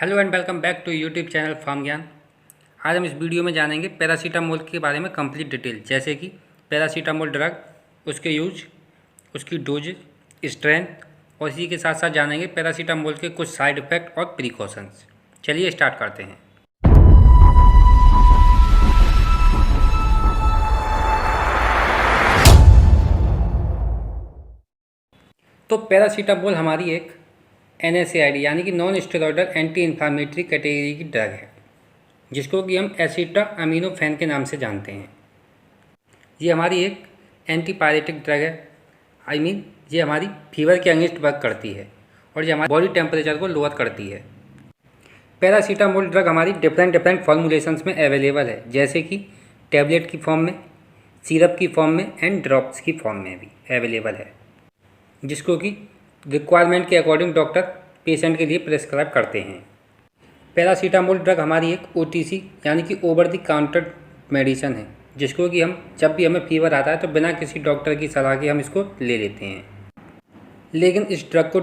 Hello and welcome back to YouTube channel farm Gyan. आज हम इस वीडियो में जानेंगे पैरासीटामोल के बारे में कंप्लीट डिटेल, जैसे कि पैरासीटामोल ड्रग, उसके यूज, उसकी डोज, स्ट्रेंथ और इसी के साथ साथ जानेंगे पैरासीटामोल के कुछ साइड इफ़ेक्ट और प्रिकॉशंस। चलिए स्टार्ट करते हैं। तो पैरासीटामोल हमारी एक NSAID यानी कि non steroidal anti inflammatory category की ड्रग है, जिसको कि हम एसिटामिनोफेन के नाम से जानते हैं। ये हमारी एक एंटीपायरेटिक ड्रग है। ये हमारी फीवर के अगेंस्ट वर्क करती है और ये हमारी बॉडी टेम्परेचर को लोअर करती है। पैरासीटामोल ड्रग हमारी डिफरेंट फॉर्मुलेशंस में अवेलेबल है, जैसे कि टैबलेट की फॉर्म में, सिरप की फॉर्म में एंड ड्रॉप्स की फॉर्म में भी अवेलेबल है, जिसको कि रिक्वायरमेंट के अकॉर्डिंग डॉक्टर पेशेंट के लिए प्रेस्क्राइब करते हैं। पैरासीटामोल ड्रग हमारी एक OTC यानी कि ओवर द काउंटर मेडिसिन है, जिसको कि हम जब भी हमें फीवर आता है तो बिना किसी डॉक्टर की सलाह के हम इसको ले लेते हैं। लेकिन इस ड्रग को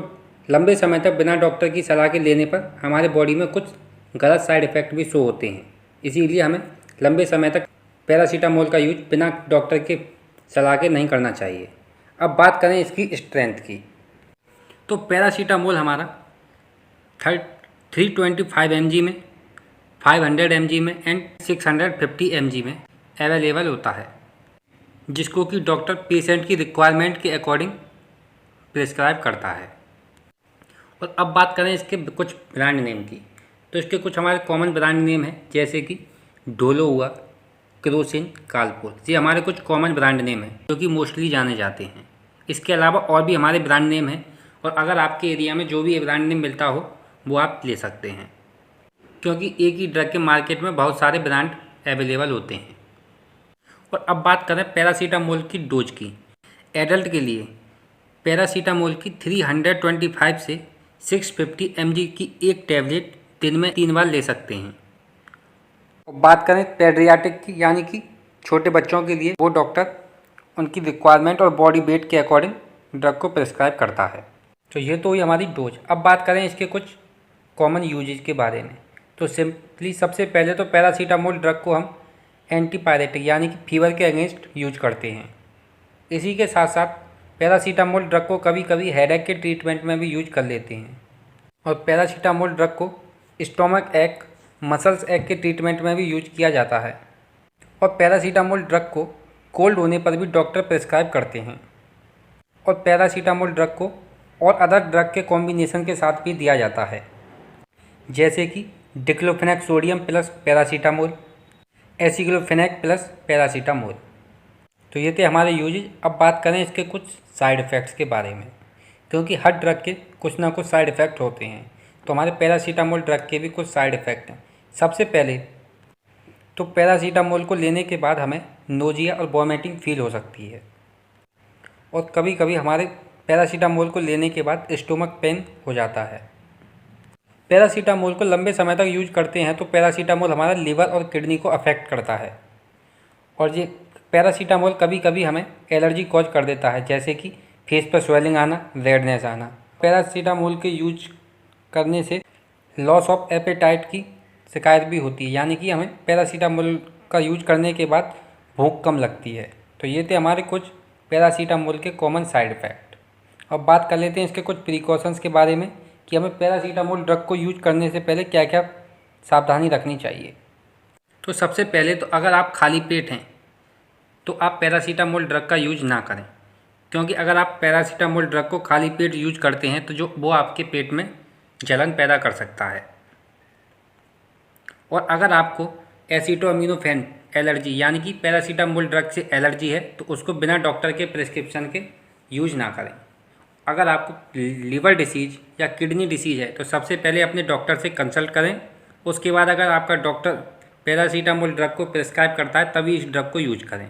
लंबे समय तक बिना डॉक्टर की सलाह के लेने पर हमारे बॉडी में कुछ गलत साइड इफ़ेक्ट भी शो होते हैं। इसीलिए हमें लंबे समय तक पैरासीटामोल का यूज बिना डॉक्टर के सलाह के नहीं करना चाहिए। अब बात करें इसकी स्ट्रेंथ की, तो पैरासीटामोल हमारा 325 mg में, 500 mg में एंड 650 mg में अवेलेबल होता है, जिसको कि डॉक्टर पेशेंट की रिक्वायरमेंट के अकॉर्डिंग प्रिस्क्राइब करता है। और अब बात करें इसके कुछ ब्रांड नेम की, तो इसके कुछ हमारे कॉमन ब्रांड नेम हैं, जैसे कि डोलो हुआ, क्रोसिन, कालपोल। ये हमारे कुछ कॉमन ब्रांड नेम हैं जो कि मोस्टली जाने जाते हैं। इसके अलावा और भी हमारे ब्रांड नेम हैं, और अगर आपके एरिया में जो भी ब्रांड नेम मिलता हो वो आप ले सकते हैं, क्योंकि एक ही ड्रग के मार्केट में बहुत सारे ब्रांड अवेलेबल होते हैं। और अब बात करें पैरासीटामोल की डोज की। एडल्ट के लिए पैरासीटामोल की 325 से 650 mg की एक टैबलेट दिन में 3 बार ले सकते हैं। और बात करें पेडियाट्रिक की, यानी कि छोटे बच्चों के लिए, वो डॉक्टर उनकी रिक्वायरमेंट और बॉडी वेट के अकॉर्डिंग ड्रग को प्रिस्क्राइब करता है। तो ये तो हुई हमारी डोज। अब बात करें इसके कुछ कॉमन यूजेज के बारे में, तो सिंपली सबसे पहले तो पैरासीटामोल ड्रग को हम एंटीपायरेटिक यानी कि फीवर के अगेंस्ट यूज करते हैं। इसी के साथ साथ पैरासीटामोल ड्रग को कभी कभी हेडेक के ट्रीटमेंट में भी यूज कर लेते हैं। और पैरासीटामोल ड्रग को स्टोमक एक, मसल्स एक के ट्रीटमेंट में भी यूज किया जाता है। और पैरासीटामोल ड्रग को कोल्ड होने पर भी डॉक्टर प्रिस्क्राइब करते हैं। और पैरासीटामोल ड्रग को और अदर ड्रग के कॉम्बिनेशन के साथ भी दिया जाता है, जैसे कि diclofenac sodium plus paracetamol, aceclofenac plus paracetamol. तो ये थे हमारे यूजेज। अब बात करें इसके कुछ साइड इफ़ेक्ट्स के बारे में, क्योंकि हर ड्रग के कुछ ना कुछ साइड इफ़ेक्ट होते हैं, तो हमारे पैरासीटामोल ड्रग के भी कुछ साइड इफ़ेक्ट हैं। सबसे पहले तो पैरासीटामोल को लेने के बाद हमें नोजिया और वॉमिटिंग फील हो सकती है, और कभी कभी हमारे पैरासीटामोल को लेने के बाद स्टोमक पेन हो जाता है। पैरासीटामोल को लंबे समय तक यूज करते हैं तो पैरासीटामोल हमारा लीवर और किडनी को अफेक्ट करता है, और ये पैरासीटामोल कभी कभी हमें एलर्जी कॉज कर देता है, जैसे कि फेस पर स्वेलिंग आना, रेडनेस आना। पैरासीटामोल के यूज करने से लॉस ऑफ एपेटाइट की शिकायत भी होती है, यानी कि हमें पैरासीटामोल का यूज करने के बाद भूख कम लगती है। तो ये थे हमारे कुछ पैरासीटामोल के कॉमन साइड इफ़ेक्ट। अब बात कर लेते हैं इसके कुछ प्रिकॉशंस के बारे में, कि हमें पैरासीटामोल ड्रग को यूज करने से पहले क्या क्या सावधानी रखनी चाहिए। तो सबसे पहले तो अगर आप खाली पेट हैं तो आप पैरासीटामोल ड्रग का यूज ना करें, क्योंकि अगर आप पैरासीटामोल ड्रग को खाली पेट यूज करते हैं तो वो आपके पेट में जलन पैदा कर सकता है। और अगर आपको एसिटामिनोफेन एलर्जी यानी कि पैरासीटामोल ड्रग से एलर्जी है तो उसको बिना डॉक्टर के प्रिस्क्रिप्शन के यूज ना करें। अगर आपको लीवर डिसीज या किडनी डिसीज है तो सबसे पहले अपने डॉक्टर से कंसल्ट करें। उसके बाद अगर आपका डॉक्टर पैरासीटामोल ड्रग को प्रिस्क्राइब करता है तभी इस ड्रग को यूज करें।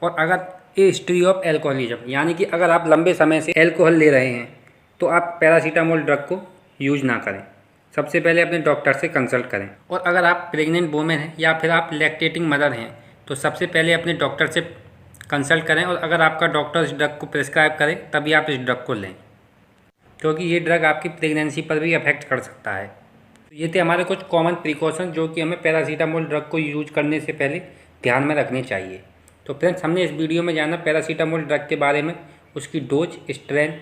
और अगर ये हिस्ट्री ऑफ एल्कोहलिज्म यानी कि अगर आप लंबे समय से एल्कोहल ले रहे हैं तो आप पैरासीटामोल ड्रग को यूज ना करें। सबसे पहले अपने डॉक्टर से कंसल्ट करें। और अगर आप प्रेग्नेंट वुमेन हैं या फिर आप लैक्टेटिंग मदर हैं तो सबसे पहले अपने डॉक्टर से कंसल्ट करें, और अगर आपका डॉक्टर इस ड्रग को प्रिस्क्राइब करे तभी आप इस ड्रग को लें, क्योंकि ये ड्रग आपकी प्रेगनेंसी पर भी अफेक्ट कर सकता है। ये थे हमारे कुछ कॉमन प्रिकॉशन जो कि हमें पैरासीटामोल ड्रग को यूज करने से पहले ध्यान में रखने चाहिए। तो फ्रेंड्स, हमने इस वीडियो में जाना पैरासीटामोल ड्रग के बारे में, उसकी dose, strength,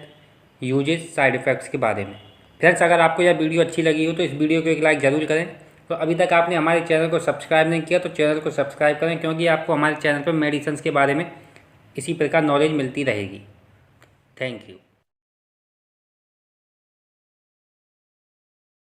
uses, side effects के बारे में। फ्रेंड्स, अगर आपको यह वीडियो अच्छी लगी हो तो इस वीडियो को एक लाइक ज़रूर करें। तो अभी तक आपने हमारे चैनल को सब्सक्राइब नहीं किया तो चैनल को सब्सक्राइब करें, क्योंकि आपको हमारे चैनल पर मेडिसिन के बारे में इसी प्रकार नॉलेज मिलती रहेगी। Thank you.